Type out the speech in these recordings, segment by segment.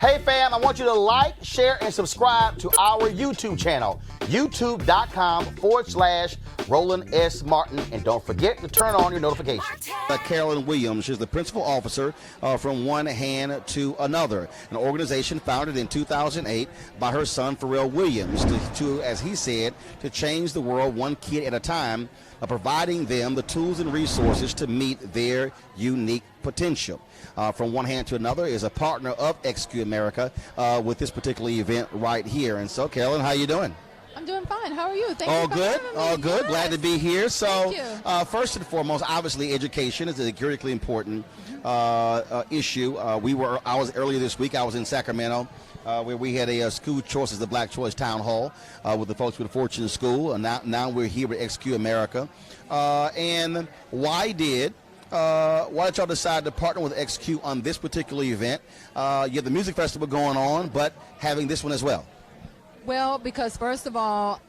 Hey fam, I want you to like, share, and subscribe to our YouTube channel, youtube.com/Roland S. Martin. And don't forget to turn on your notifications. Carolyn Williams is the principal officer from One Hand to Another, an organization founded in 2008 by her son Pharrell Williams to, as he said, to change the world one kid at a time, providing them the tools and resources to meet their unique potential. From One Hand to Another is a partner of XQ Amerca with this particular event right here. And so, Carolyn, how you doing? I'm doing fine. How are you? Thank all you for good, having me. all good. Yes. Glad to be here. So, Thank first and foremost, obviously, education is a critically important issue. I was earlier this week. I was in Sacramento, where we had a school choices, the Black Choice Town Hall, with the folks with the Fortune School. And now we're here with XQ Amerca. And why did y'all decide to partner with XQ on this particular event? You have the music festival going on, but having this one as well. Well, because first of all,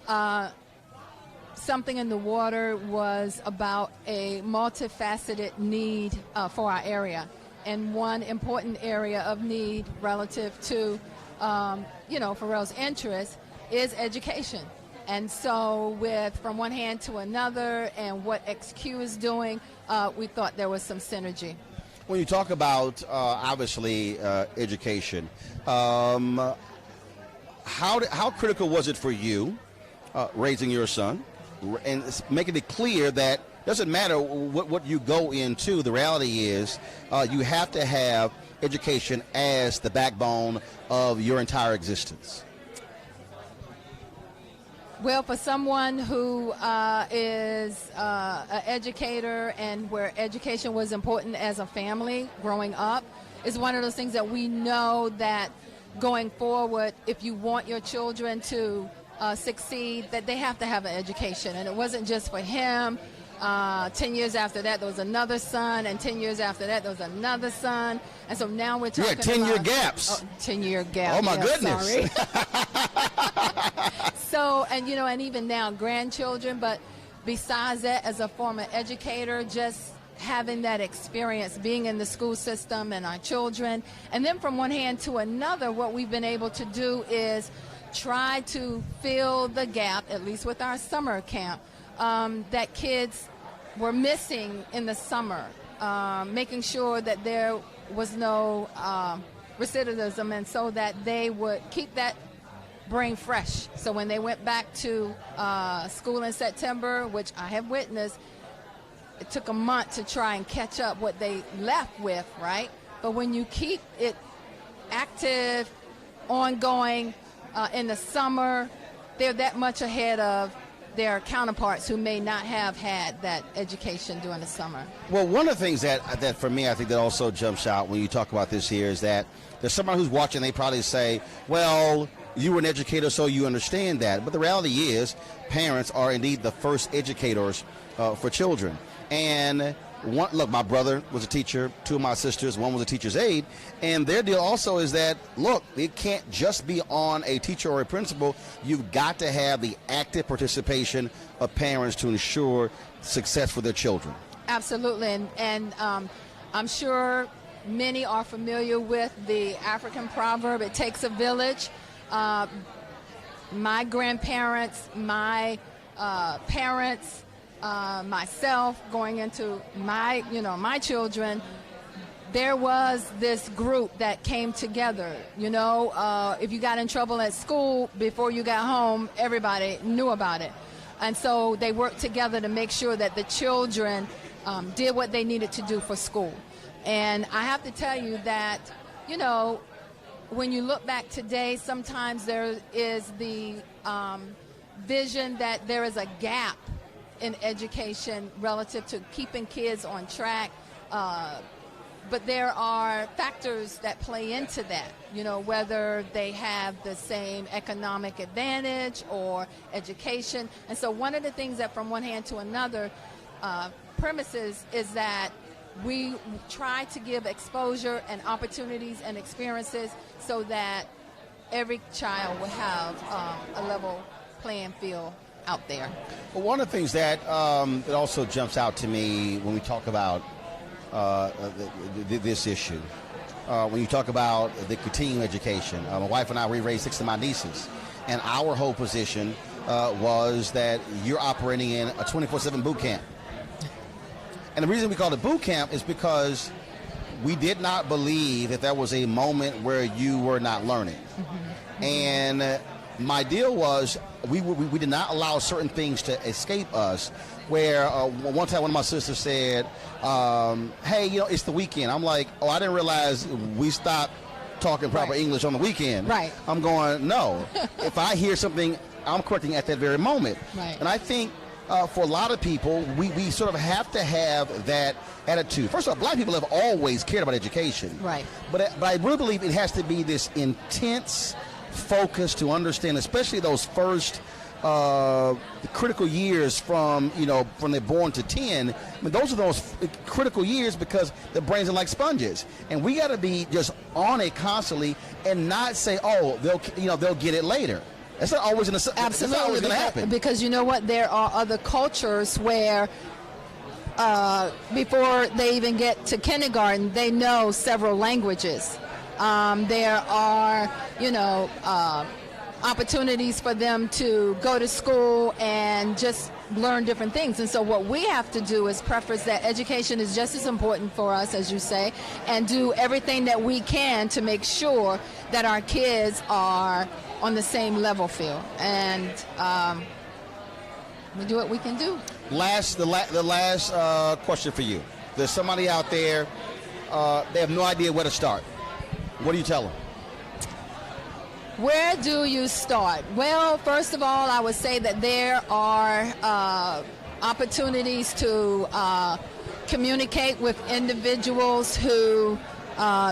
Something in the Water was about a multifaceted need for our area. And one important area of need relative to, Pharrell's interest is education. And so From One Hand to Another and what XQ is doing, we thought there was some synergy. When you talk about, obviously, education, how critical was it for you raising your son and making it clear that doesn't matter what you go into, the reality is you have to have education as the backbone of your entire existence? Well, for someone who is an educator and where education was important as a family growing up, is one of those things that we know that going forward, if you want your children to succeed, that they have to have an education. And it wasn't just for him. 10 years after that, there was another son, and 10 years after that, there was another son. And so now we're talking about 10-year gaps. 10-year gap. Oh, my goodness. Sorry. So, and even now, grandchildren. But besides that, as a former educator, just having that experience, being in the school system and our children. And then From One Hand to Another, what we've been able to do is try to fill the gap, at least with our summer camp, that kids were missing in the summer, making sure that there was no recidivism, and so that they would keep that brain fresh. So when they went back to school in September, which I have witnessed, it took a month to try and catch up what they left with, right? But when you keep it active, ongoing in the summer, they're that much ahead of their counterparts who may not have had that education during the summer. Well, one of the things that for me, I think that also jumps out when you talk about this here is that there's someone who's watching, they probably say, well, you were an educator, so you understand that. But the reality is parents are indeed the first educators for children. And look, my brother was a teacher, two of my sisters, one was a teacher's aide, and their deal also is that, look, it can't just be on a teacher or a principal. You've got to have the active participation of parents to ensure success for their children. Absolutely, and I'm sure many are familiar with the African proverb, it takes a village. My grandparents, my parents, myself, going into my children, there was this group that came together. If you got in trouble at school, before you got home, everybody knew about it. And so they worked together to make sure that the children did what they needed to do for school. And I have to tell you that, when you look back today, sometimes there is the vision that there is a gap in education relative to keeping kids on track. But there are factors that play into that, whether they have the same economic advantage or education. And so one of the things that From One Hand to Another premises is that we try to give exposure and opportunities and experiences so that every child will have a level playing field out there. Well, one of the things that also jumps out to me when we talk about this issue when you talk about the continuing education. My wife and I, we raised 6 of my nieces, and our whole position was that you're operating in a 24/7 boot camp. And the reason we called it boot camp is because we did not believe that there was a moment where you were not learning. And my deal was we did not allow certain things to escape us. Where one time one of my sisters said, hey, it's the weekend. I'm like, oh, I didn't realize we stopped talking proper English on the weekend. Right. I'm going, no. If I hear something, I'm correcting at that very moment. Right. And I think for a lot of people, we sort of have to have that attitude. First of all, black people have always cared about education. Right. But I really believe it has to be this intense focus to understand, especially those first critical years from they're born to 10. I mean, those are those critical years because the brains are like sponges, and we got to be just on it constantly and not say, oh, they'll get it later. That's not always going to Absolutely, going to happen. Because you know what, there are other cultures where before they even get to kindergarten, they know several languages. There are opportunities for them to go to school and just learn different things. And so what we have to do is preface that education is just as important for us, as you say, and do everything that we can to make sure that our kids are on the same level field. And we do what we can do. The last question for you. There's somebody out there, they have no idea where to start. What do you tell them? Where do you start? Well, first of all, I would say that there are opportunities to communicate with individuals who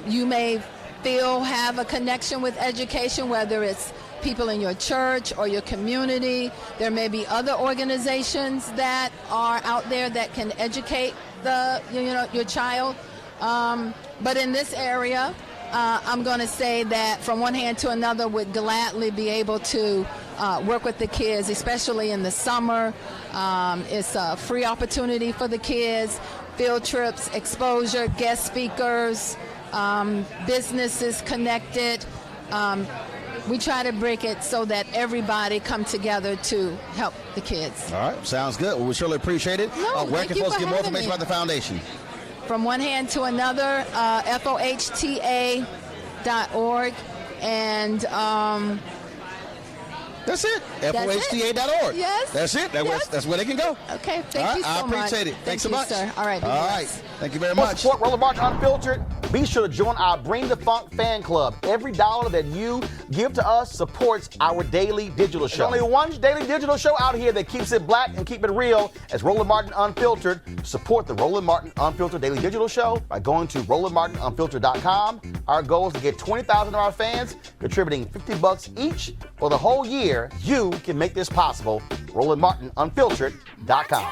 you may feel have a connection with education, whether it's people in your church or your community. There may be other organizations that are out there that can educate your child. But in this area, I'm going to say that from one hand to another would gladly be able to work with the kids, especially in the summer. It's a free opportunity for the kids, field trips, exposure, guest speakers, businesses connected. We try to break it so that everybody come together to help the kids. All right, sounds good. Well, we surely appreciate it. Where can folks get more information about the foundation? From one hand to another, FOHTA.org, and that's it. FOHTA.org. Yes. That's it. That's where they can go. Okay. Thank you so much. I appreciate it. Thanks so much. Sir. All right. All right. Thank you very much. Support Roland Martin Unfiltered. Be sure to join our Bring the Funk fan club. Every dollar that you give to us supports our daily digital show. There's only one daily digital show out here that keeps it black and keep it real as Roland Martin Unfiltered. Support the Roland Martin Unfiltered daily digital show by going to RolandMartinUnfiltered.com. Our goal is to get 20,000 of our fans contributing $50 each for the whole year. You can make this possible. RolandMartinUnfiltered.com.